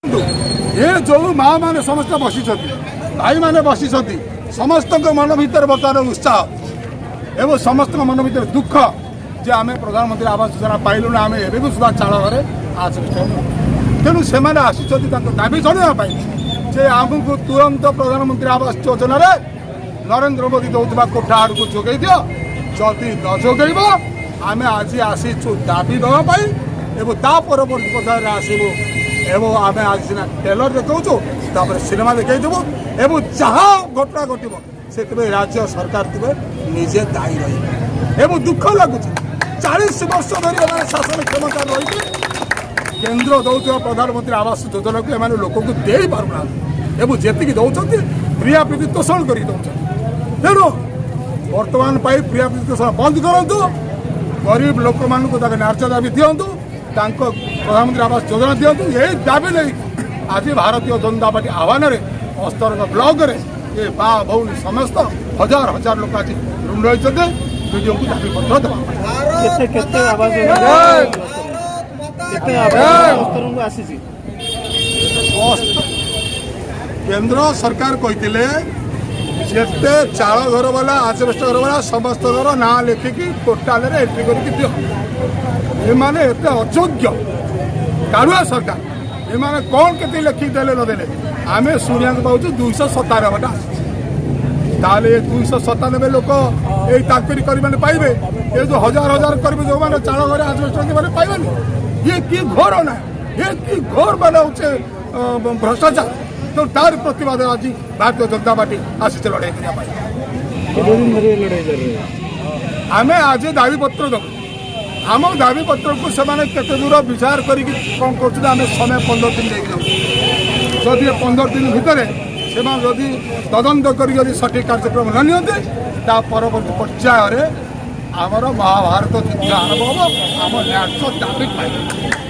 ये जो माँ मैंने समस्त बसी भाई मैंने बसी समस्त मन भर बर्तमान उत्साह एवं समस्त मन भर दुख जे आम प्रधानमंत्री आवास योजना पाइलु ना आम एवं सुधा चाल घरे तेणु से दाबी जनवाई जे आमको तुरंत प्रधानमंत्री आवास योजना नरेंद्र मोदी दौरा कोठा को जोगे दियो जदि न जोगेब आम आज आसीचु दाबी देवाई एवं परवर्ती पर्यायर आसबू एवं आम आज सीना टेलर देखा तापर सिनेमा देखु एवं जहाँ घटना घटव से राज्य सरकार थे निजे दायी रही एवं दुख लगुच 40 वर्ष धरी शासन क्षमता रही केन्द्र दौरा प्रधानमंत्री आवास योजना को एम लोक को दे पारना एवं जी दौरान प्रिया प्रीति तोषण कर तेणु बर्तमान प्रिया प्रीति तोषण बंद करूँ गरीब लोक मानक न्याय दाबी दिंतु प्रधानमंत्री आवास योजना दिंतु यही दाबी नहीं आज भारतीय जनता पार्टी आह्वान अस्तरंग ब्लॉक ये बा भौणी समस्त हजार हजार लोक आज रूम रही वीडियो को दाबी पत्र केंद्र सरकार कहते जिते चाल घर वाला आजबेस्ट घर वाला समस्त घर ना लिखिकी पोर्टाल एंट्री करके दियो एमाने एते अयोग्य कारुआ सरकार एमाने कौन के लिखिक देले न देले आम शुणा पाऊँ 297टा ताले 297 लोक यही ताकरी कर पाइबे ये जो हजार हजार करेंगे जो मैंने चाल घर आजबेस्ट मैंने पाइबे ये कि घोर ना ये कि घोर माने होचे भ्रष्टाचार तो तार प्रतिवाद आज भारतीय जनता पार्टी आसी लड़ाई आम आज दाबी पत्र देव आम दाबी पत्र को से दूर विचार कर कौन कर समय 15 दिन देखिए जदि 15 दिन भितर से तदंत कर सठिक कार्यक्रम न नियंते परवर्ती पर्यायर आमर महाभारत युद्ध आरंभ हम आम न्याय दाबी पाइबे।